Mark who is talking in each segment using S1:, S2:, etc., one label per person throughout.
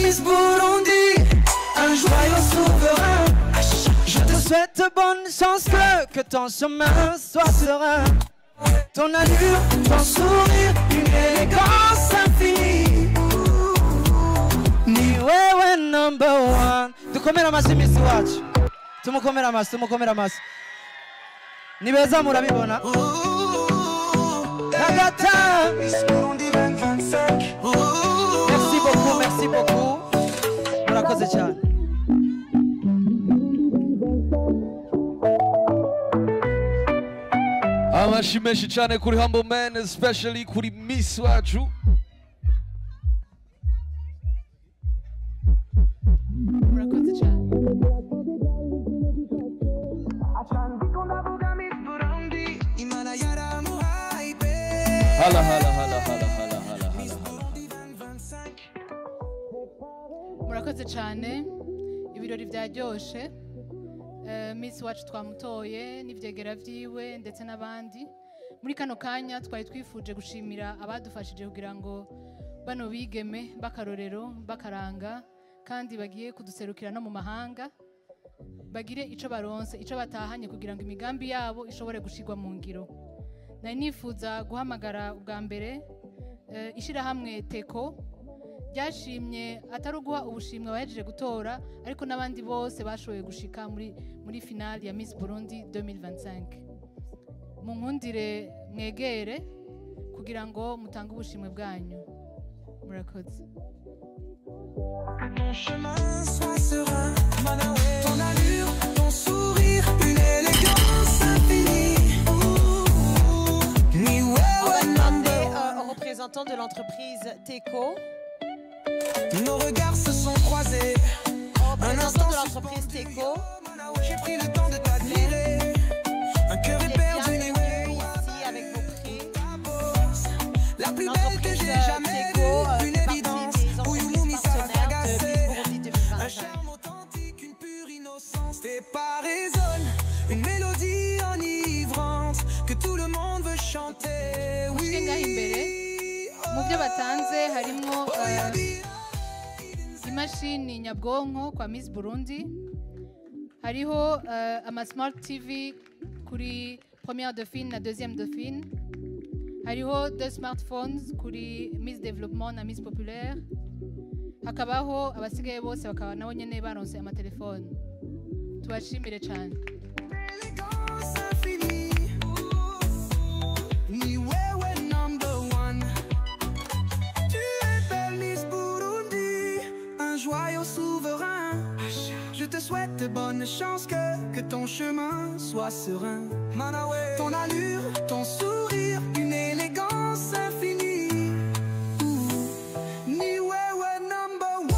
S1: Miss Burundi, un joyeux souverain. Je te souhaite bonne chance, que ton chemin soit serein. Ton allure, ton sourire, une élégance infinie. Ni wewe number one. Dukomera amashyi Miss wacu. Tumukomera amashyi. Ni beza murabibona. Agata. Miss Burundi 2025. Merci beaucoup. Murakoze cyane.
S2: Amashyi menshi cyane kuri Humble Man, especially kuri Miss wacu.
S3: Murakoze cyane.
S2: Hala.
S3: Murakoze cyane. Ibirori byaryoshe. Miss wacu twamutoye n'ivyegera vyiwe ndetse n'abandi. Muri kano kanya twari twifuje gushimira abadufashije kugira ngo bano bigeme bakarorero bakaranga kandi bagiye kuduserukira no mu mahanga. Bagire ico baronse, ico batahanye kugira ngo imigambi yabo ishobore gushigwa mu ngiro. Nari nifuza guhamagara ubwa mbere ishirahamwe Teko ryashimye atari uguha ubushimwe bahejeje gutora ariko n'abandi bose bashoboye gushika muri finale ya Miss Burundi 2025. Munkundire mwegere kugira ngo mutange ubushimwe bwanyu. Murakoze.
S1: Mon chemin soit serein, ton allure, ton sourire, une élégance infinie.
S4: On va demander aux représentants de l'entreprise Teko.
S1: Nos regards se sont croisés.
S4: Un instant de l'entreprise Teko.
S1: J'ai pris le temps de t'admirer. Un cœur est perdu
S4: ici avec vos prix.
S1: La plus belle que j'ai jamais vue. Une évidence. Ouyoumi, ça va t'agacer. Un charme authentique, une pure innocence. Tes pas résonnent. Une mélodie enivrante que tout le monde veut chanter. Oui.
S3: Mu byo batanze harimo imashini nyabwonko kwa Miss Burundi, hariho ama smart TV kuri première dauphine na deuxième dauphine, hariho 2 smartphones kuri Miss Développement na Miss Populaire, hakabaho abasigaye bose bakaba nabo nyene baronse amatelefone. Tubashimire cyane.
S1: Joyeux souverain, je te souhaite bonne chance, que ton chemin soit serein. Ton allure, ton sourire, une élégance infinie. Ni wewe number one.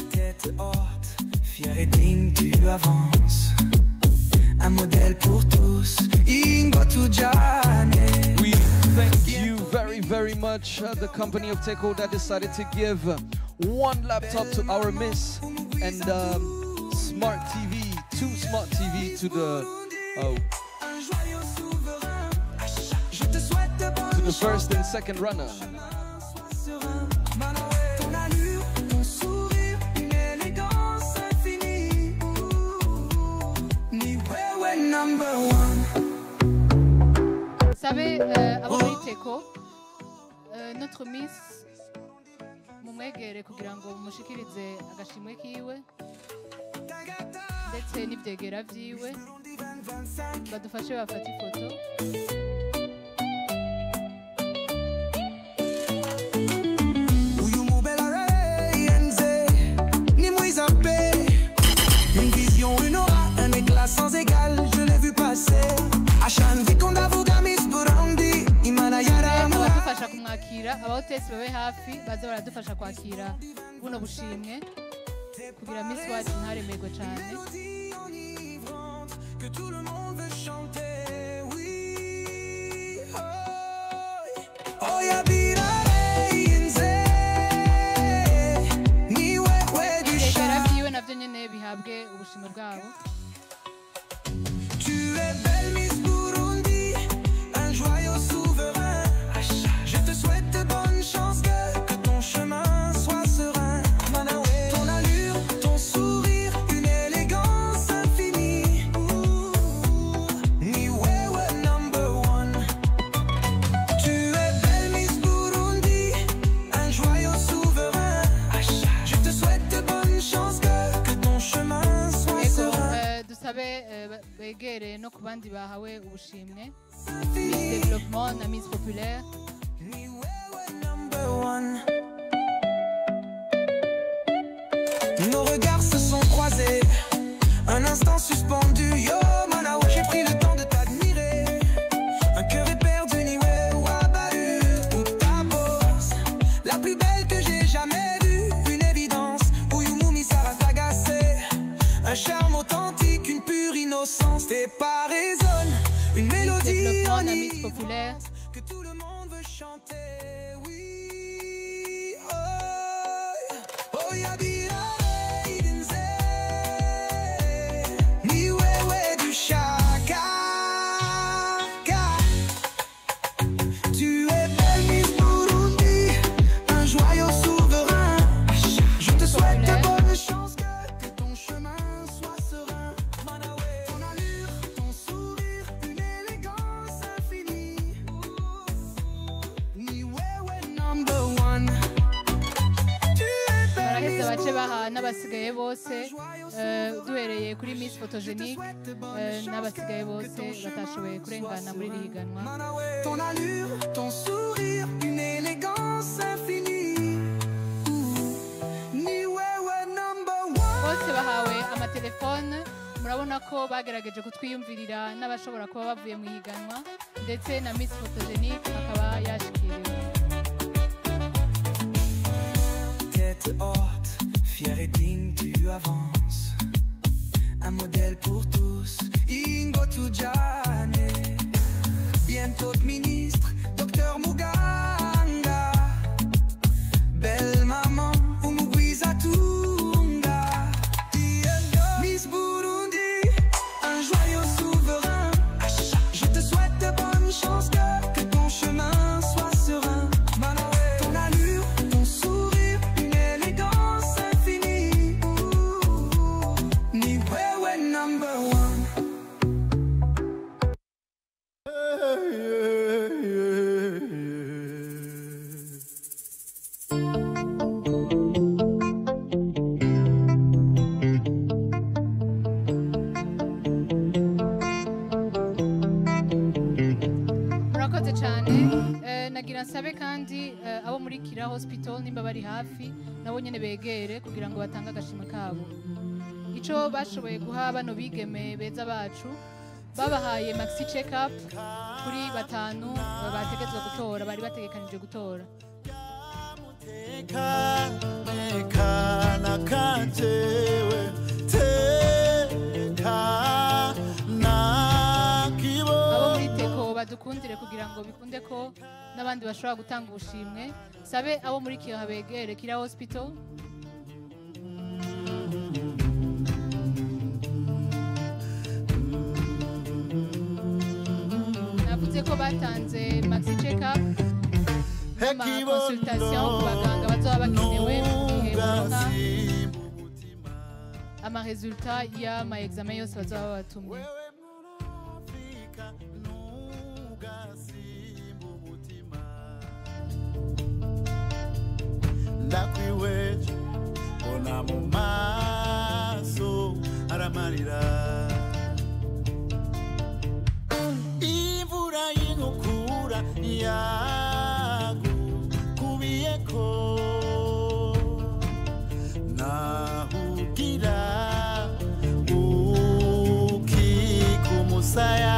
S1: Tête haute, fière et digne, tu avances. Un modèle pour tous. Ingo Tujane.
S2: We thank you very much, the company of Teko that decided to give 1 laptop to our Miss and smart TV, 2 smart TV to the first and second runner.
S1: Number one.
S3: Savez, abo muri Teko, notre Miss mumwegere kugira ngo mushikirize agashimwe kiwe ndetse n'ivyegera vyiwe badufashe bafata ifoto.
S1: Sans égal, je l'ai vu passer. Ashan Vikonda vuga Miss Burundi, Imana yaramu.
S3: Badufasha kumwakira, abahotesi babe hafi baza baradufasha kwakira buno bushimwe kugira Miss wacu ntaremego cyane.
S1: Que tout le monde veut chanter, oui. Oh ya bira inze, ni wewe du
S3: chat. Navyo nyene ihabwe ubushimwe bwabo.
S1: Tu es belle Miss Burundi, un joyau souverain. Je te souhaite de bonnes chances, que ton chemin soit serein. Manaoué, ton allure, ton sourire, une élégance infinie. Niwewe number one. Tu es belle Miss Burundi, un joyau souverain. Je te souhaite de bonnes chances, que ton chemin soit serein.
S3: Dusabe begere no ku bandi bahawe ubushimwe. Miss Développement na Miss Populaire.
S1: Nos regards se sont croisés, un instant suspendu. Yo, Manawa, j'ai pris le temps de t'admirer. Un cœur est perdu, Niwe, Wabahu, toute ta bosse, la plus belle que j'ai jamais vue. Une évidence, Ouyoumoumi, Sarah Tagassé. Un charme authentique, une pure innocence. Tes pas résonnent, une mélodie
S3: Développement na
S1: en
S3: Miss Populaire.
S1: que tout le monde veut chanter, oui. Oh, Yabira, Idenze, Niwewe du Chaka. Tu es belle Miss Burundi, un joyau souverain. Je te souhaite de bonnes chances, que ton chemin soit serein. Manaoué, ton allure, ton sourire, une élégance infinie. Niwewe number one. Tu es belle
S3: baraheza
S1: Miss
S3: bace baha n'abasigaye bose duhereye kuri Miss Photogenique n'abasigaye bose batashoboye kurengana muri iri higanwa.
S1: Ton allure, ton sourire, une élégance infinie. Niwewe number one.
S3: Bose bahawe amatelefone. Murabona ko bagerageje kutwiyumvirira n'abashobora kuba bavuye mu higanwa ndetse na Miss Photogenique akaba yashikiriwe.
S1: Tête haute, fière et digne, tu avances. Un modèle pour tous, Ingo Tudjane. Bientôt ministre, docteur Muganga. Belle maman, Umugwiza Tunga. Miss Burundi, un joyau souverain. Je te souhaite de bonnes chances, que ton chemin soit serein. Manaoué, ton allure, ton sourire, une élégance infinie. Niwewe number one.
S3: Murakoze cyane. Nagira nsabe kandi abo muri Kira Hospital nimba bari hafi nabo nyene begere kugira ngo batange agashimwe kabo. Ico bashoboye guha bano bigeme beza bacu babahaye maxi check up kuri batanu bategetswe gutora, bari bategekanije gutora.
S5: Tekana kanjewe tekana kibo.
S3: Abo muri Teko badukundire kugira ngo bikunde ko n'abandi bashobora gutanga ubushimwe. Sabe abo muri Kira begere Kira Hospital. Navuze ko batanze maxi check up ama consultation ku baganga bazoba bakenewe mu gihe baronka ama resultat y'ama examen yose bazoba batumye.
S5: Ndakwiweje ona mu maso aramarira. Imvura y'inkukura yagukubiyeko nahugira ukika umusaya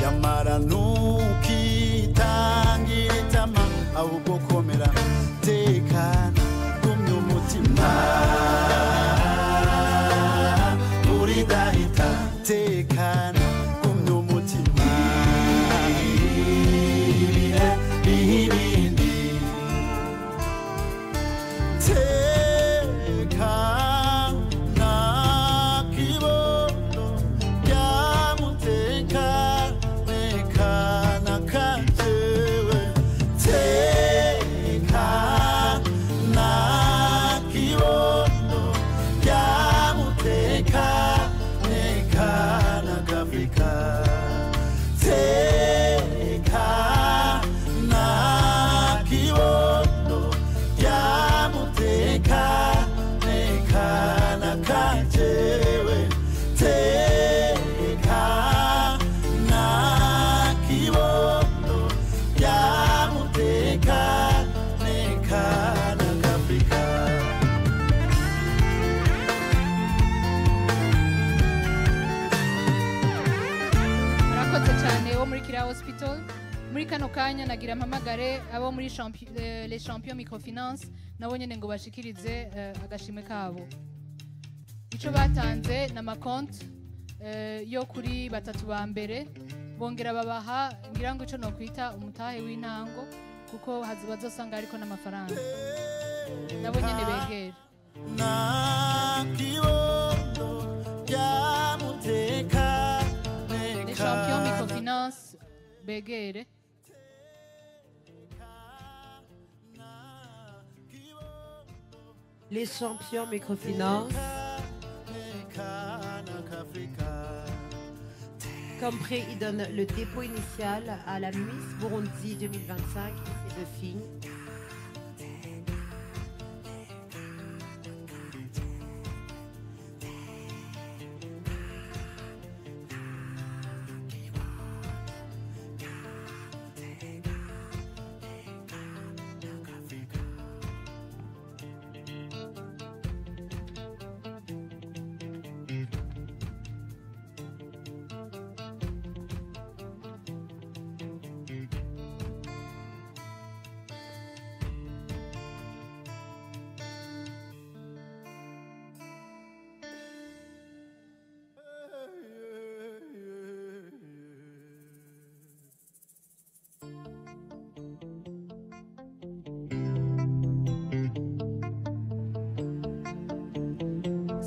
S5: yamara ntukitangira itama ahubwo komera tekana gumya umutima uridahita tekana gumya umutima ibihe bihibindi tekana
S3: Hospital. Muri kano kanya nagira mpamagare abo muri les champions microfinance nabo nyene ngo bashikirize agashimwe kabo. Ico batanze na makonti yo kuri batatu ba mbere bongera babaha ngira ngo ico no kwita umutahe w'intango kuko bazosanga ariko n'amafaranga nabo nyene begera les champions microfinance begere.
S4: Les champions microfinance. Comme prix, il donne le dépôt initial à la Miss Burundi 2025 et de filles.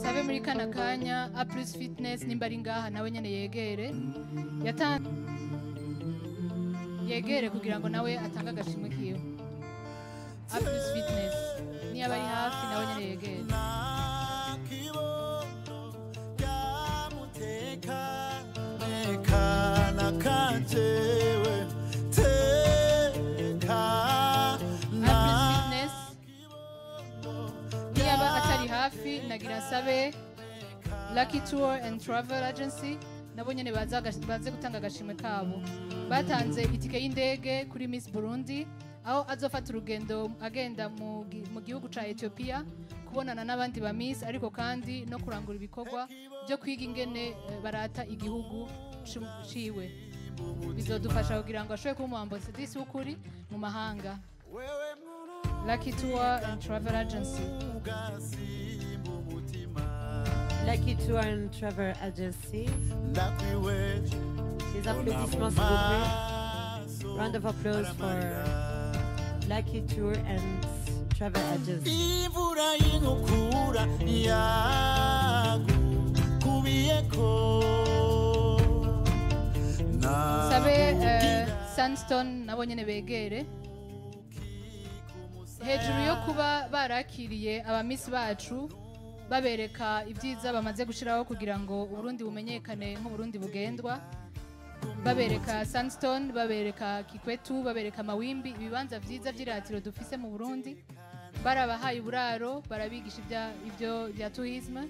S3: Sabe muri kana kanya A plus fitness nimba ari ngaha nawe nyene yegere yegere kugira ngo nawe atange agashimwe kiwe. A plus fitness ni abari hafi nawe nyene yegere. Hafi nagira sabe Lucky Tour and Travel Agency nabo nyene baze gutanga agashimwe kabo. Batanze itike y'indege kuri Miss Burundi aho azofata urugendo agenda mu gihugu ca Ethiopia kubonana n'abandi ba Miss ariko kandi no kurangura ibikorwa byo kwiga ingene barata igihugu ciwe. Bizodufasha kugira ngo ashobore kuba umu ambassadeur w'ukuri mu mahanga. Lucky Tour and Travel Agency.
S4: Lucky Tour and Travel Agency. Les applaudissements s'il vous plaît. Round of applause for Lucky Tour and Travel Agency.
S3: Sabe Sandstone nabo nyene begere. Hejuru yo kuba barakiriye abamisi bacu babereka ibyiza bamaze gushiraho kugira ngo Uburundi bumenyekane nk'Uburundi bugendwa, babereka Sandstone, babereka Kikwetu, babereka Mawimbi, ibibanza vyiza vy'iratiro dufise mu Burundi, barabahaye uburaro, barabigisha ibyo bya tourisme,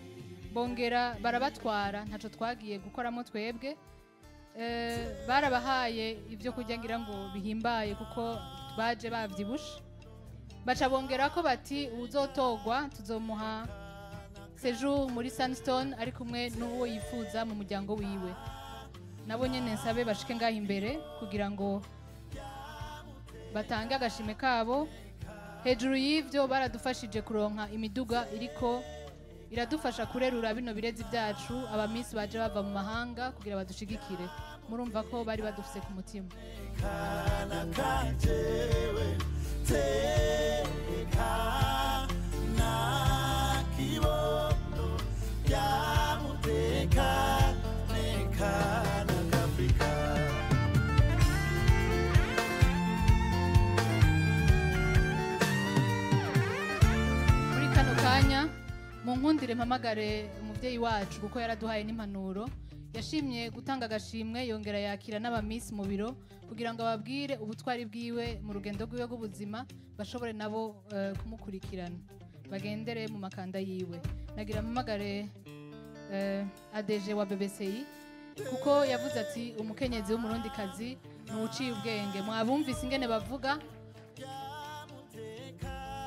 S3: bongera barabatwara ntaco twagiye gukoramo twebwe, barabahaye ibyo kurya ngira ngo bihimbaye kuko baje bavyibushe, baca bongera ko bati uzotogwa tuzomuha séjour muri Sandstone ari kumwe n'uwo yifuza mu muryango wiwe. Nabo nyene nsabe bashike ngaho imbere kugira ngo batange agashime kabo. Hejuru y'ivyo baradufashije kuronka imiduga iriko iradufasha kurerura bino birezi byacu abamisi baje bava mu mahanga kugira badushigikire. Murumva ko bari badufise ku mutima. Muri kano kanya mu nkundire mpamagare umuvyeyi wacu kuko yaraduhaye n'impanuro, yashimye gutanga agashimwe yongera yakira n'abamisi mu biro kugira ngo ababwire ubutwari bwiwe mu rugendo rwiwe rw'ubuzima bashobore nabo kumukurikirana bagendere mu makanda yiwe. Nagira mpamagare ADG wa BBCI kuko yavuze ati umukenyezi w'umurundikazi nuciye ubwenge. Mwabumvise ingene bavuga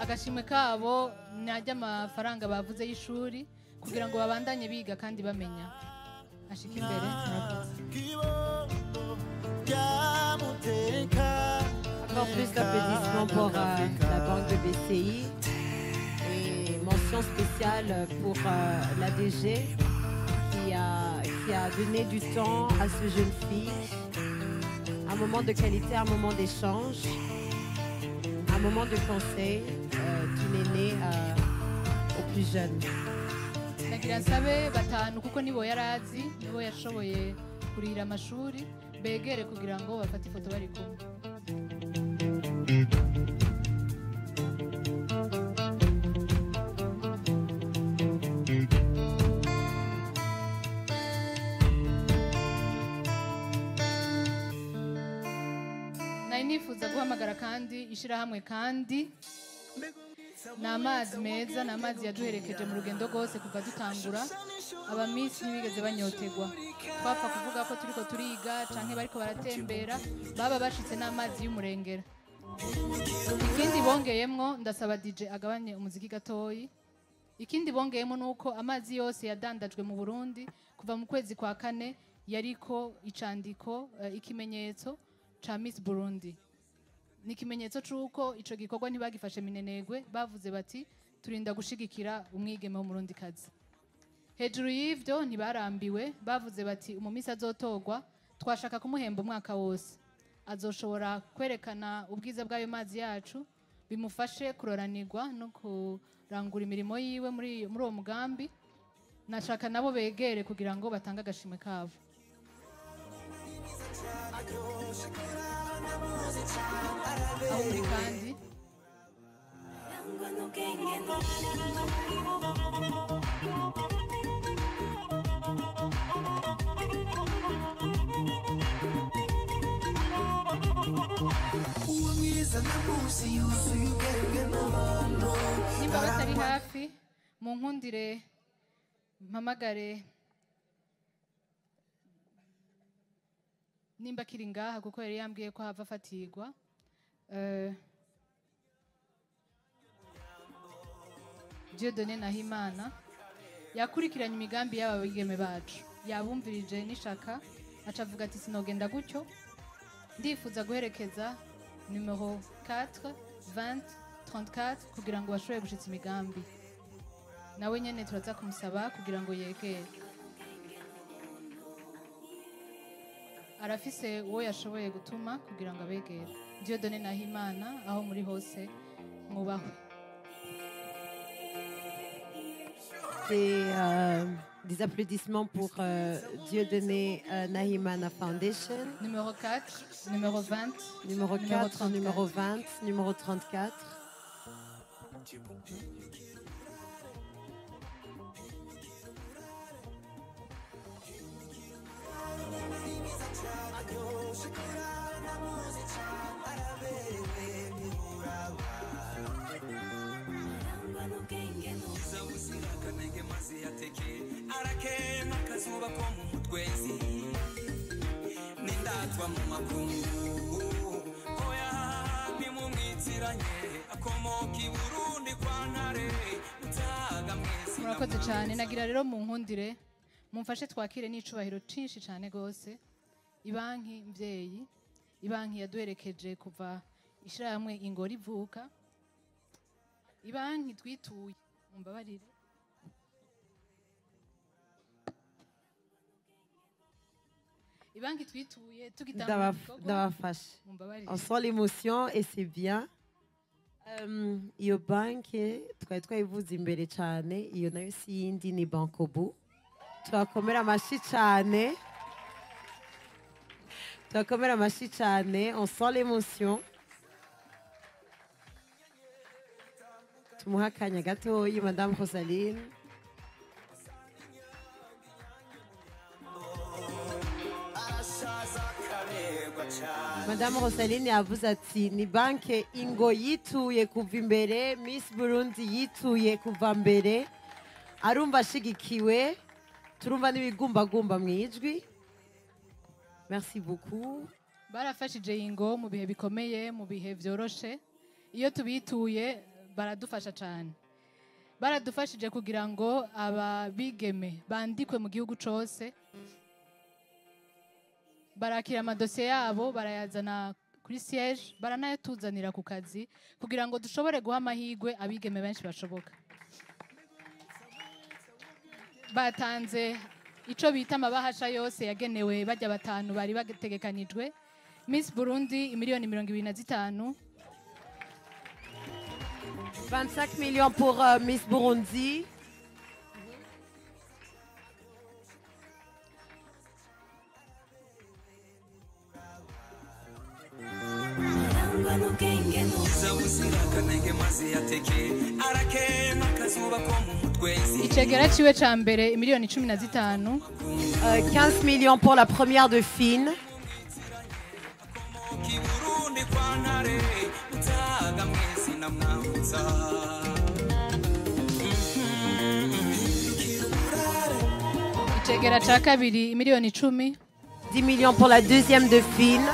S3: agashimwe kabo najya amafaranga bavuze y'ishuri kugira ngo babandanye biga kandi bamenya. Ashika imbere.
S4: Encore plus d'applaudissements pour la banque de BCI. Et mention spéciale pour l'ADG qui a donné du temps à ce jeune fille. Un moment de qualité, un moment d'échange, un moment de conseil qui n'est né aux plus jeunes.
S3: nagira nsabe batanu kuko nibo yarazi nibo yashoboye kurira amashuri begere kugira ngo bafate ifoto bari kumwe. Nari nifuza guhamagara kandi ishirahamwe kandi ni amazi meza, ni amazi yaduherekeje mu rugendo rwose kuva dutangura. Abamisi ntibigeze banyotegwa, twapfa kuvuga ko turiko turiga canke bariko baratembera, baba bashitse n'amazi y'umurengera. Ikindi bongeyemwo, ndasaba DJ agabanye umuziki gatoyi. Ikindi bongeyemwo nuko amazi yose yadandajwe mu Burundi kuva mu kwezi kwa kane yariko icandiko ikimenyetso ca Miss Burundi. Ni ikimenyetso c'uko ico gikorwa ntibagifashe minenegwe, bavuze bati turinda gushigikira umwigeme w'umurundikazi. Hejuru y'ivyo ntibarambiwe, bavuze bati umumisi azotorwa twashaka kumuhemba umwaka wose, azoshobora kwerekana ubwiza bw'ayo mazi yacu, bimufashe kuroranirwa no kurangura imirimo yiwe muri uwo mugambi. Nashaka nabo begere kugira ngo batange agashimwe kabo. Aho muri kandi nimba batari hafi mu nkundire mpamagare nimba kiri ngaha kuko yari yambwiye ko hava afatirwa. Dieudonné Nahimana yakurikiranye imigambi y'aba bigeme bacu, yabumvirije n'ishaka aca avuga ati sinogenda gutyo, ndifuza guherekeza numero 4 20 34 kugira ngo bashobore gushitsa imigambi. Nawe nyene turaza kumusaba kugira ngo yegere. Arafise uwo yashoboye gutuma kugira ngo abegere. Dieudonné Nahimana aho muri hose mwubahwe.
S4: C'est des applaudissements pour Dieudonné Nahimana Foundation.
S3: Numéro 4, numéro 20,
S4: Numéro 4, numéro 20, numéro 34.
S1: arakema kazuba ko mu mutwezi nindatwa mu makungu oya nimumwitiranye akomoka i Burundi kwa ntare utaga mwezi.
S3: Murakoze cyane. Nagira rero mu nkundire mumfashe twakire n'icubahiro cinshi cyane gose ibanki mvyeyi, ibanki yaduherekeje kuva ishirahamwe ingori ivuka, ibanki twituye mumbabarire. Ibanki twituye tugitanga
S4: Ndabafashe. On sent l'émotion et c'est bien. Iyo banki twari twayivuze imbere cyane, iyo nayo si yindi ni Bankobu. Turakomera amashyi cyane. Turakomera amashyi cyane. On sent l'émotion. Tumuha akanya gatoyi Madame Rosaline. Madame Rosaline yavuze ati ni banki ingo yituye kuva imbere, Miss Burundi yituye kuva mbere, arumva ashigikiwe, turumva n'ibigumbagumba mu ijwi. Merci beaucoup.
S3: Barafashije ingo mu bihe bikomeye, mu bihe vyoroshe. Iyo tubituye baradufasha cyane. Baradufashije kugira ngo aba bigeme bandikwe mu gihugu cose. barakira amadosiye yabo barayazana kuri siège baranayatuzanira ku kazi kugira ngo dushobore guha amahirwe abigeme benshi bashoboka. Batanze ico bita amabahasha yose yagenewe bajya batanu bari bategekanijwe. Miss Burundi miliyoni 25.
S4: 25 millions pour Miss Burundi.
S3: Icegera ciwe ca mbere miliyoni 15.
S4: 15 millions pour la première de Fine.
S3: Icegera ca kabiri miliyoni 10.
S4: 10 millions pour la deuxième de Fine.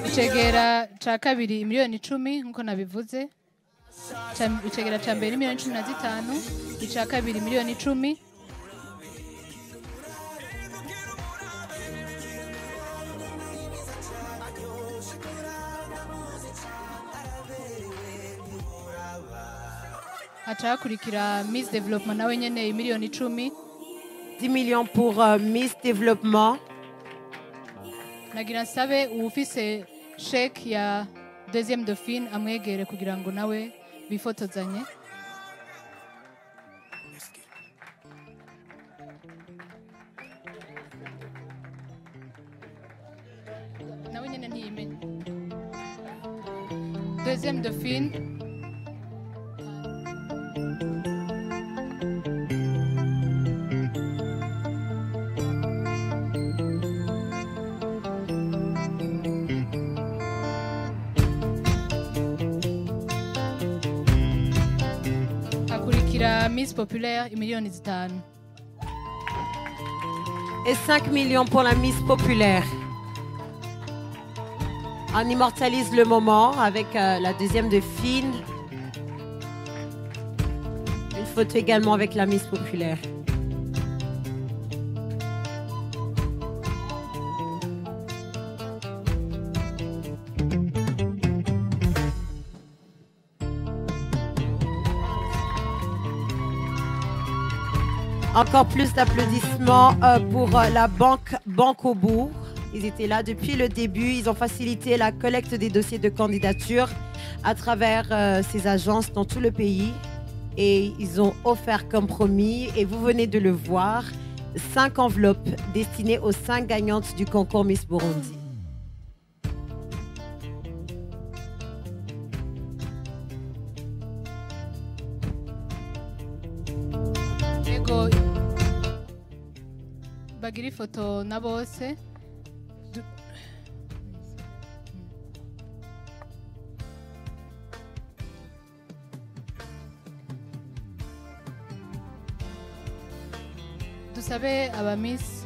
S3: Icegera ca kabiri miliyoni 10 nkuko nabivuze. Icegera ca mbere miliyoni 15, ica kabiri miliyoni 10. Hacakurikira Miss Development nawe nyene miliyoni 10.
S4: 10 millions pour Miss Développement.
S3: Nagira nsabe uwufise sheke ya deuxième dauphine amwegere kugira ngo nawe bifotozanye. Nawe nyene ntiyimenya. Deuxième dauphine. Miss Populaire millions 5.
S4: Et 5 millions pour la Miss Populaire. On immortalise le moment avec la deuxième de Fine. Une photo également avec la Miss Populaire. Encore plus d'applaudissements pour la Banque au Bourg. Ils étaient là depuis le début. Ils ont facilité la collecte des dossiers de candidature à travers ces agences dans tout le pays. Et ils ont offert comme promis, et vous venez de le voir, 5 enveloppes destinées aux 5 gagnantes du concours Miss Burundi.
S3: Bagiri photo na bose. Dusabe aba Miss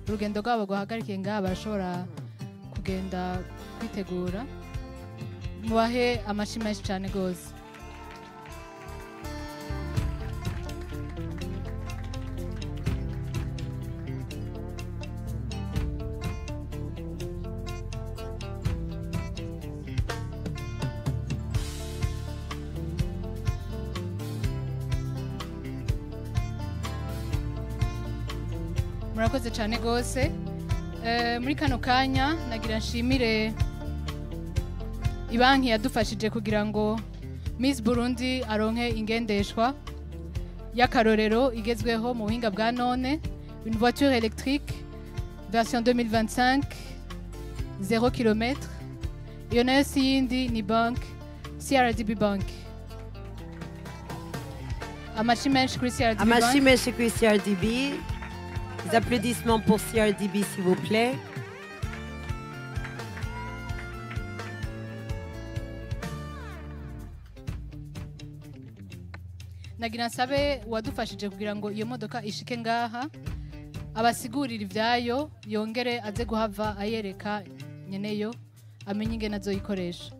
S3: urugendo rwabo guhagarikiye ngaha barashobora kugenda kwitegura. Mubahe amashi menshi cyane gose. Murakoze cyane gose. Muri kano kanya nagira nshimire ibanki yadufashije kugira ngo Miss Burundi aronke ingendeshwa y'akarorero igezweho mu buhinga bwa none, une voiture électrique version 2025 0 km. Iyo nayo si yindi ni bank CRDB Bank. Amashi menshi kuri CRDB.
S4: Amashi menshi kuri CRDB. Des applaudissements pour CRDB, s'il vous plaît.
S3: Nagira nsabe wadufashije kugira ngo iyo modoka ishike ngaha abasigurira ivyayo yongere aze guhava ayereka nyeneyo amenye ingene azoyikoresha.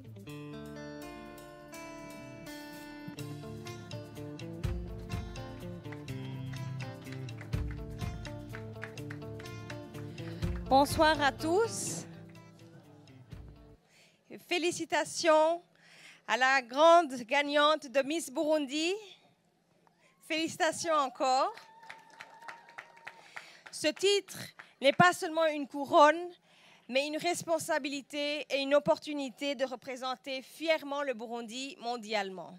S6: Bonsoir à tous. Félicitations à la grande gagnante de Miss Burundi. Félicitations encore. Ce titre n'est pas seulement une couronne, mais une responsabilité et une opportunité de représenter fièrement le Burundi mondialement.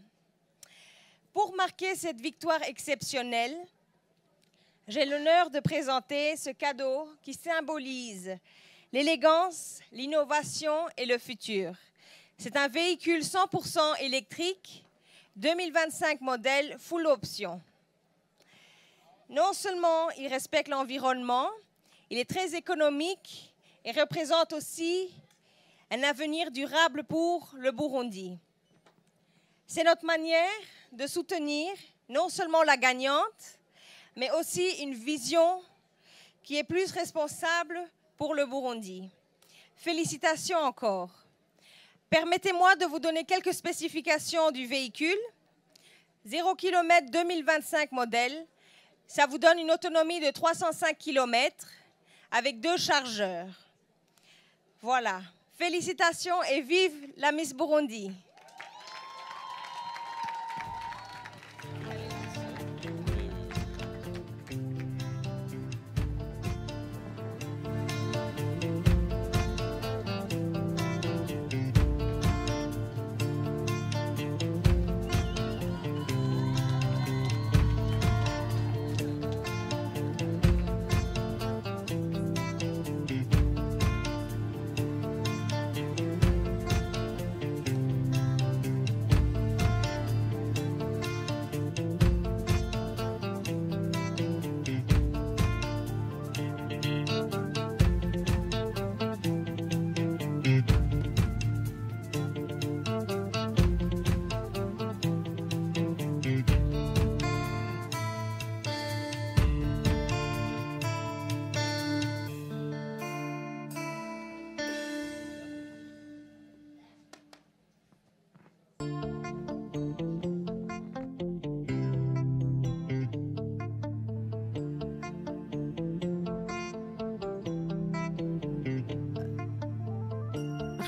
S6: Pour marquer cette victoire exceptionnelle, j'ai l'honneur de présenter ce cadeau qui symbolise l'élégance, l'innovation et le futur. C'est un véhicule 100% électrique, 2025 modèle, full option. Non seulement il respecte l'environnement, il est très économique et représente aussi un avenir durable pour le Burundi. C'est notre manière de soutenir non seulement la gagnante, mais aussi une vision qui est plus responsable pour le Burundi. Félicitations encore. Permettez-moi de vous donner quelques spécifications du véhicule. 0 km 2025 modèle, ça vous donne une autonomie de 305 km avec 2 chargeurs. Voilà. Félicitations et vive la Miss Burundi.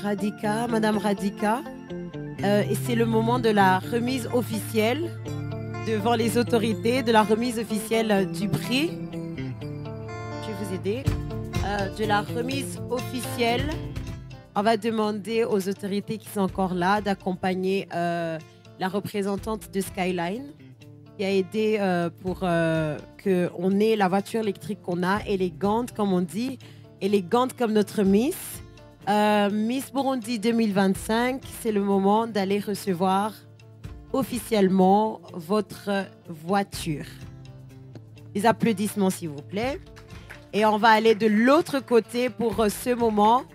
S4: Radhika, Madame Radhika, et c'est le moment de la remise officielle devant les autorités, de la remise officielle du prix. Je vais vous aider. De la remise officielle, on va demander aux autorités qui sont encore là d'accompagner la représentante de Skyline qui a aidé pour qu'on ait la voiture électrique qu'on a, élégante comme on dit, élégante comme notre Miss. Miss Burundi 2025, c'est le moment d'aller recevoir officiellement votre voiture. Des applaudissements s'il vous plaît. Et on va aller de l'autre côté pour ce moment.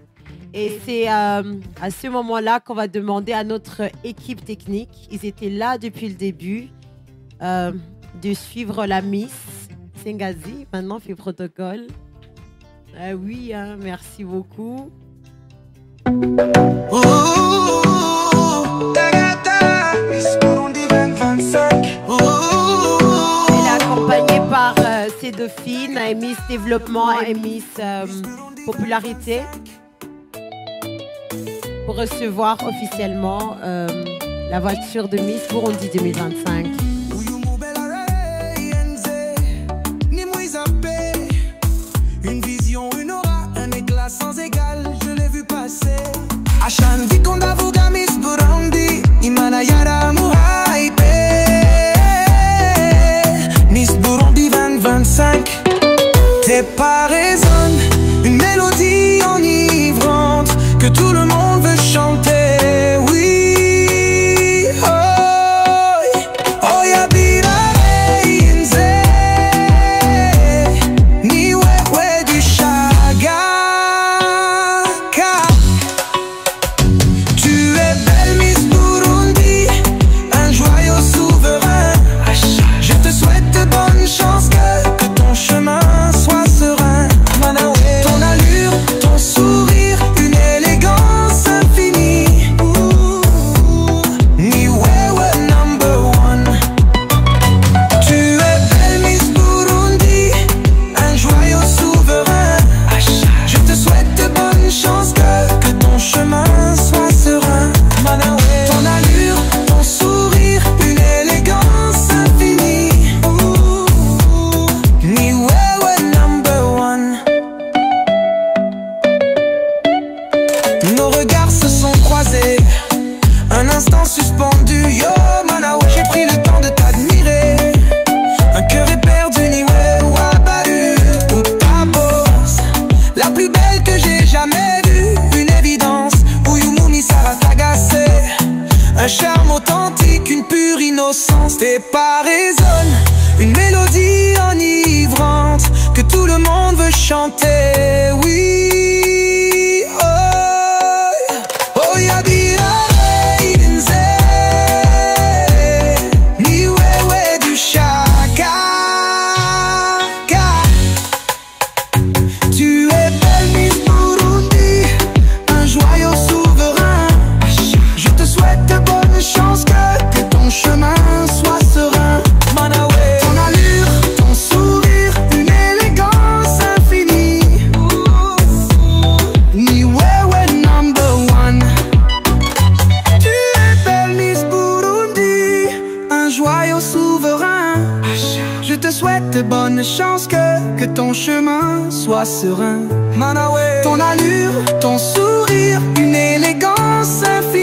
S4: Et c'est à ce moment-là qu'on va demander à notre équipe technique, ils étaient là depuis le début, de suivre la Miss Sengazi. Maintenant, fait protocole. Oui, hein, merci beaucoup. Elle est accompagnée par ses dauphines, Miss Développement et Miss Popularité, pour recevoir officiellement la voiture de Miss Burundi 2025.
S1: Une vision, une aura, un éclat sans égal, je l'ai vu passer. Ashan Vikonda Vuga Miss Burundi, Imana Yara Muhaipe. Miss Burundi 2025, tes pas résonnent, une mélodie enivrante que tout le monde veut chanter. Oui, oh, oh, ya birare. authentique, une pure innocence. Tes pas résonnent, une mélodie enivrante que tout le monde veut chanter, oui. Oh, oh, y'a dit ni wewe du chaka. Tu es belle Miss Burundi, un joyau souverain. Je te souhaite de bonnes chances, que ton chemin soit serein. Manawe, ton allure, ton sourire, une élégance infinie. Ni wewe number one. Tu es belle Miss Burundi, un joyau souverain. Je te souhaite de bonnes chances, que ton chemin soit serein. Manawe, ton allure, ton sourire, une élégance infinie.